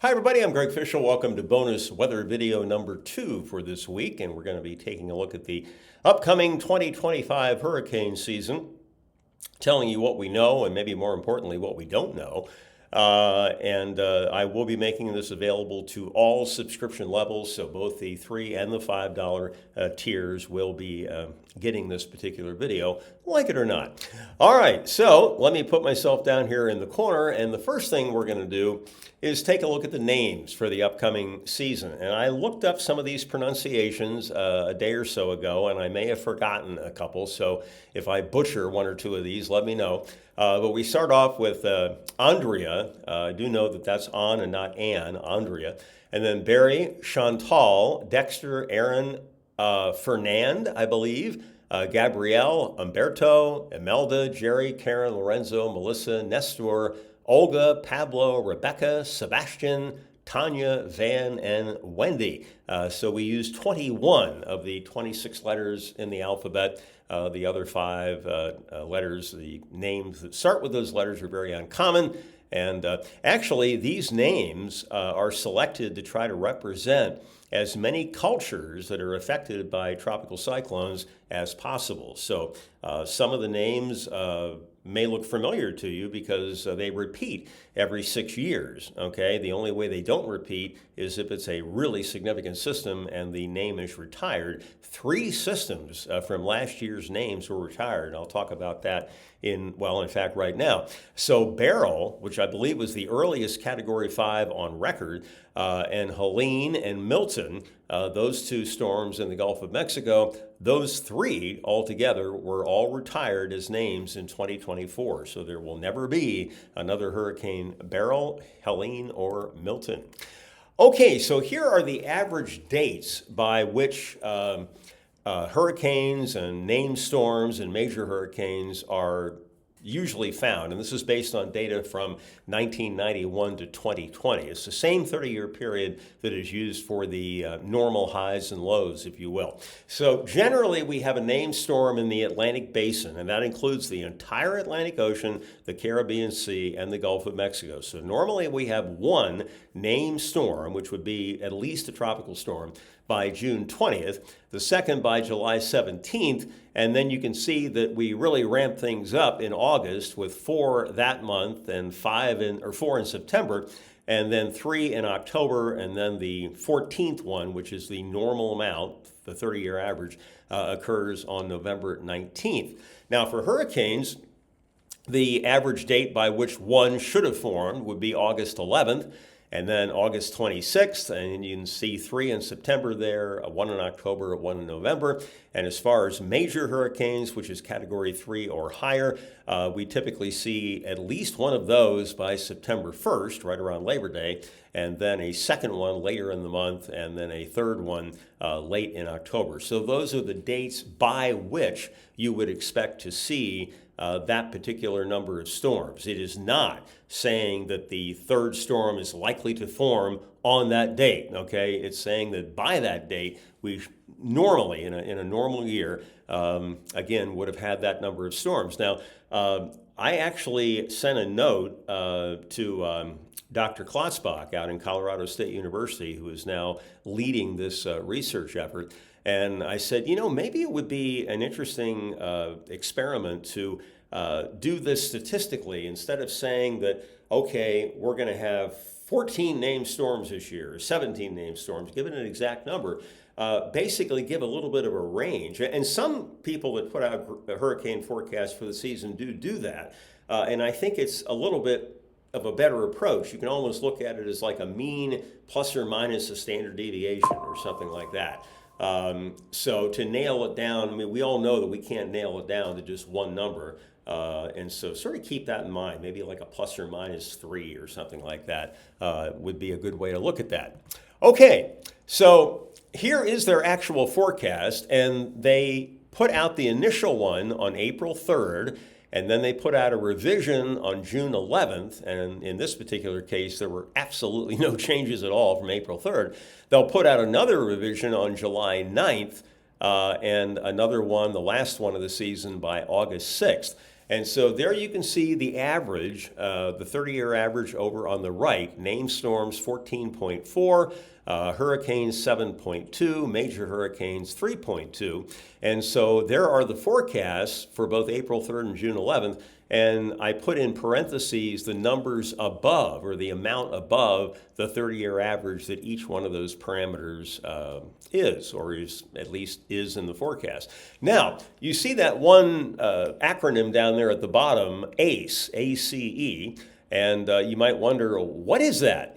Hi everybody, I'm Greg Fishel. Welcome to bonus weather video number 2 for this week, and we're going to be taking a look at the upcoming 2025 hurricane season, telling you what we know and maybe more importantly what we don't know. I will be making this available to all subscription levels, so both the $3 and the $5 tiers will be getting this particular video, like it or not. All right, so let me put myself down here in the corner, and the first thing we're going to do is take a look at the names for the upcoming season. And I looked up some of these pronunciations a day or so ago, and I may have forgotten a couple, so if I butcher one or two of these, let me know. But we start off with Andrea. I do know that that's on and not Ann, Andrea. And then Barry, Chantal, Dexter, Aaron, Fernand, I believe, Gabrielle, Umberto, Imelda, Jerry, Karen, Lorenzo, Melissa, Nestor, Olga, Pablo, Rebecca, Sebastian, Tanya, Van, and Wendy. So we use 21 of the 26 letters in the alphabet. The other 5 letters, the names that start with those letters, are very uncommon. And actually, these names are selected to try to represent as many cultures that are affected by tropical cyclones as possible. So some of the names may look familiar to you because they repeat every 6 years, okay? The only way they don't repeat is if it's a really significant system and the name is retired. 3 systems from last year's names were retired. I'll talk about that in fact, right now. So Beryl, which I believe was the earliest Category 5 on record, and Helene and Milton, those 2 storms in the Gulf of Mexico, those 3 altogether were all retired as names in 2024. So there will never be another Hurricane Beryl, Helene, or Milton. Okay, so here are the average dates by which hurricanes and named storms and major hurricanes are usually found, and this is based on data from 1991 to 2020. It's the same 30-year period that is used for the normal highs and lows, if you will. So generally, we have a named storm in the Atlantic Basin, and that includes the entire Atlantic Ocean, the Caribbean Sea, and the Gulf of Mexico. So normally, we have one named storm, which would be at least a tropical storm, by June 20th, the second by July 17th, and then you can see that we really ramp things up in August with 4 that month and 4 in September, and then 3 in October, and then the 14th one, which is the normal amount, the 30-year average, occurs on November 19th. Now for hurricanes, the average date by which one should have formed would be August 11th, and then August 26th, and you can see 3 in September there, 1 in October, 1 in November. And as far as major hurricanes, which is Category 3 or higher, we typically see at least one of those by September 1st, right around Labor Day, and then a second one later in the month, and then a third one late in October. So those are the dates by which you would expect to see that particular number of storms. It is not saying that the third storm is likely to form on that date, okay? It's saying that by that date, we normally, in a normal year, again, would have had that number of storms. Now, I actually sent a note to Dr. Klotzbach out in Colorado State University, who is now leading this research effort. And I said, maybe it would be an interesting experiment to do this statistically instead of saying that, okay, we're going to have 14 named storms this year, or 17 named storms, give it an exact number. Basically give a little bit of a range. And some people that put out a hurricane forecast for the season do that. And I think it's a little bit of a better approach. You can almost look at it as like a mean plus or minus a standard deviation or something like that. So to nail it down, we all know that we can't nail it down to just one number. And so sort of keep that in mind. Maybe like a plus or minus 3 or something like that would be a good way to look at that. Okay, so here is their actual forecast, and they put out the initial one on April 3rd, and then they put out a revision on June 11th, and in this particular case, there were absolutely no changes at all from April 3rd. They'll put out another revision on July 9th, and another one, the last one of the season, by August 6th. And so there you can see the average, the 30-year average over on the right, named storms 14.4, hurricanes 7.2, major hurricanes 3.2. And so there are the forecasts for both April 3rd and June 11th. And I put in parentheses the numbers above, or the amount above the 30-year average that each one of those parameters is, or is at least is in the forecast. Now, you see that one acronym down there at the bottom, ACE, A-C-E, and you might wonder, what is that?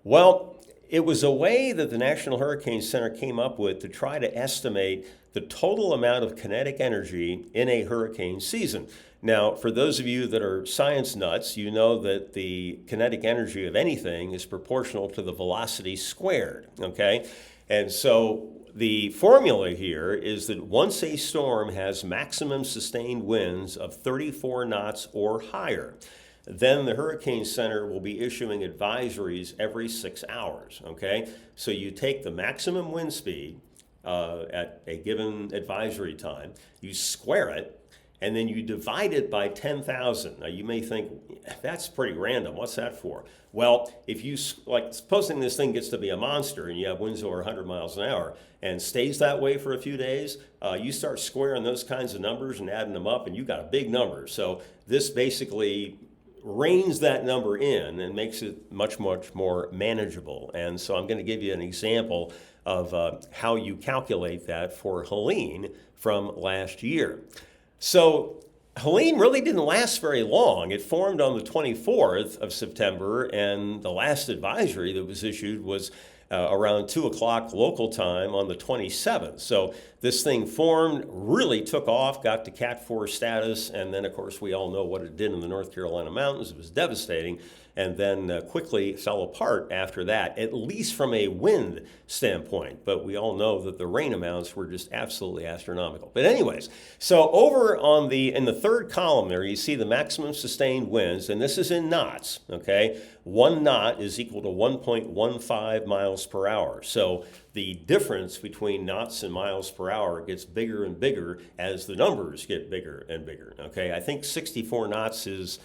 Well, it was a way that the National Hurricane Center came up with to try to estimate the total amount of kinetic energy in a hurricane season. Now, for those of you that are science nuts, you know that the kinetic energy of anything is proportional to the velocity squared, okay? And so the formula here is that once a storm has maximum sustained winds of 34 knots or higher, then the Hurricane Center will be issuing advisories every 6 hours, okay? So you take the maximum wind speed at a given advisory time, you square it, and then you divide it by 10,000. Now you may think, that's pretty random, what's that for? Well, if you, like, supposing this thing gets to be a monster and you have winds over 100 miles an hour and stays that way for a few days, you start squaring those kinds of numbers and adding them up and you got a big number. So this basically reins that number in and makes it much, much more manageable. And so I'm going to give you an example of how you calculate that for Helene from last year. So Helene really didn't last very long. It formed on the 24th of September, and the last advisory that was issued was around 2 o'clock local time on the 27th. So this thing formed, really took off, got to Cat 4 status, and then, of course, we all know what it did in the North Carolina mountains. It was devastating, and then quickly fell apart after that, at least from a wind standpoint. But we all know that the rain amounts were just absolutely astronomical. But anyways, so over on in the third column there, you see the maximum sustained winds, and this is in knots, okay? 1 knot is equal to 1.15 miles per hour. So the difference between knots and miles per hour gets bigger and bigger as the numbers get bigger and bigger, okay? I think 64 knots is,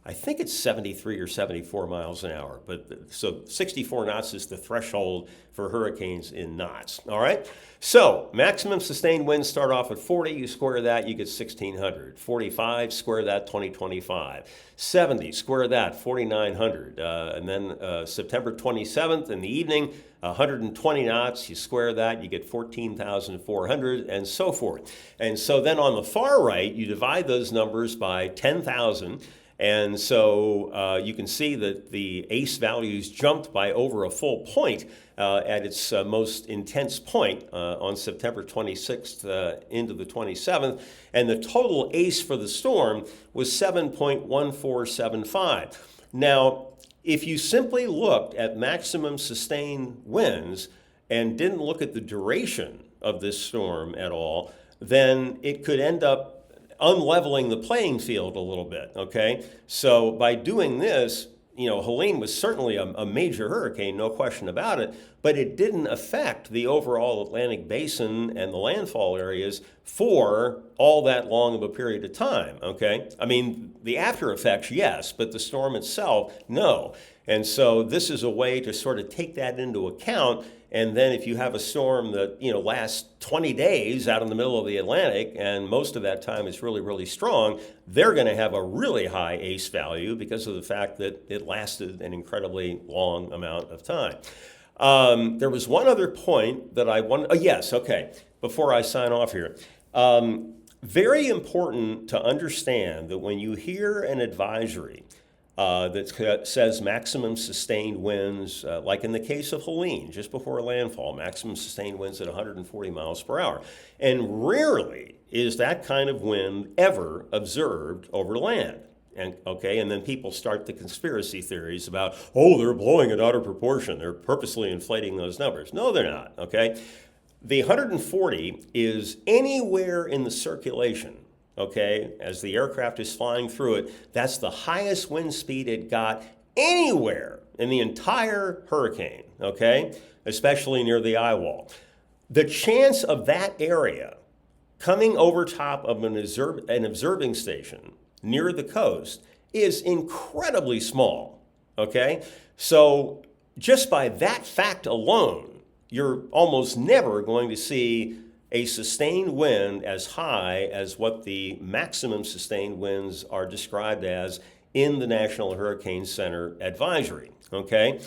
I think it's 73 or 74 miles an hour, but so 64 knots is the threshold for hurricanes in knots, all right? So maximum sustained winds start off at 40, you square that, you get 1,600. 45, square that, 2,025. 70, square that, 4,900. And then September 27th in the evening, 120 knots, you square that, you get 14,400, and so forth. And so then on the far right, you divide those numbers by 10,000, and so you can see that the ACE values jumped by over a full point at its most intense point on September 26th into the 27th. And the total ACE for the storm was 7.1475. Now, if you simply looked at maximum sustained winds and didn't look at the duration of this storm at all, then it could end up unleveling the playing field a little bit, okay? So by doing this, Helene was certainly a major hurricane, no question about it, but it didn't affect the overall Atlantic basin and the landfall areas for all that long of a period of time, okay? I mean, the after effects, yes, but the storm itself, no. And so this is a way to sort of take that into account. And then if you have a storm that, lasts 20 days out in the middle of the Atlantic, and most of that time is really, really strong, they're going to have a really high ACE value because of the fact that it lasted an incredibly long amount of time. There was one other point that I wanted, yes, okay, before I sign off here. Very important to understand that when you hear an advisory that says maximum sustained winds, like in the case of Helene, just before landfall, maximum sustained winds at 140 miles per hour. And rarely is that kind of wind ever observed over land. And then people start the conspiracy theories about, they're blowing it out of proportion. They're purposely inflating those numbers. No, they're not, okay? The 140 is anywhere in the circulation, okay, as the aircraft is flying through it. That's the highest wind speed it got anywhere in the entire hurricane, okay, especially near the eye wall. The chance of that area coming over top of an observing station near the coast is incredibly small, okay? So just by that fact alone, you're almost never going to see a sustained wind as high as what the maximum sustained winds are described as in the National Hurricane Center advisory, okay?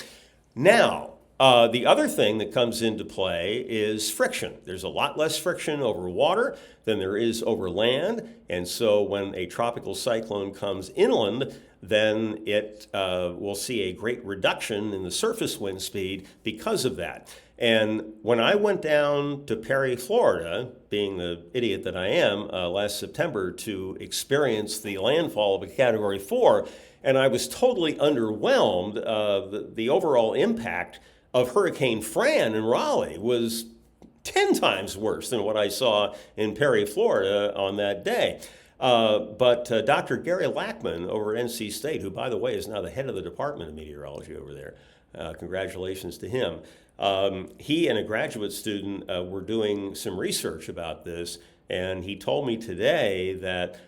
Now, the other thing that comes into play is friction. There's a lot less friction over water than there is over land, and so when a tropical cyclone comes inland, then it will see a great reduction in the surface wind speed because of that. And when I went down to Perry, Florida, being the idiot that I am, last September to experience the landfall of a Category 4, and I was totally underwhelmed. The overall impact of Hurricane Fran in Raleigh was 10 times worse than what I saw in Perry, Florida on that day. But Dr. Gary Lackman over at NC State, who, by the way, is now the head of the Department of Meteorology over there, congratulations to him. He and a graduate student were doing some research about this, and he told me today that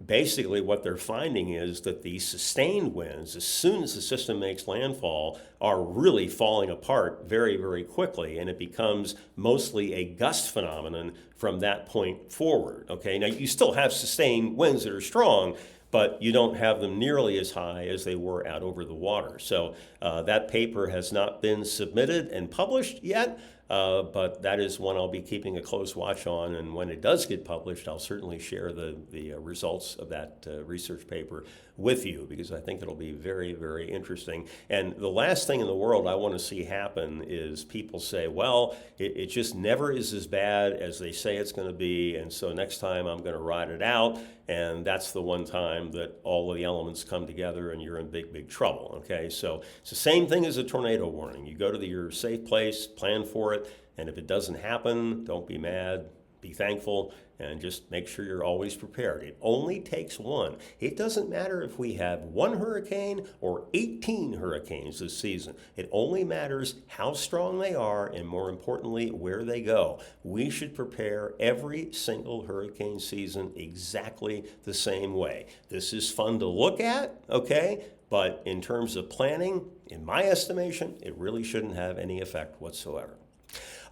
basically what they're finding is that the sustained winds, as soon as the system makes landfall, are really falling apart very, very quickly, and it becomes mostly a gust phenomenon from that point forward. Okay, now you still have sustained winds that are strong, but you don't have them nearly as high as they were out over the water. So that paper has not been submitted and published yet, but that is one I'll be keeping a close watch on, and when it does get published, I'll certainly share the results of that research paper with you, because I think it'll be very, very interesting. And the last thing in the world I want to see happen is people say, well, it just never is as bad as they say it's going to be, and so next time I'm going to ride it out, and that's the one time that all of the elements come together and you're in big, big trouble, okay? So it's the same thing as a tornado warning. You go to your safe place, plan for it, and if it doesn't happen, don't be mad, be thankful, and just make sure you're always prepared. It only takes one. It doesn't matter if we have one hurricane or 18 hurricanes this season. It only matters how strong they are and, more importantly, where they go. We should prepare every single hurricane season exactly the same way. This is fun to look at, okay? But in terms of planning, in my estimation, it really shouldn't have any effect whatsoever.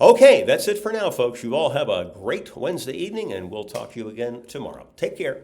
Okay, that's it for now, folks. You all have a great Wednesday evening, and we'll talk to you again tomorrow. Take care.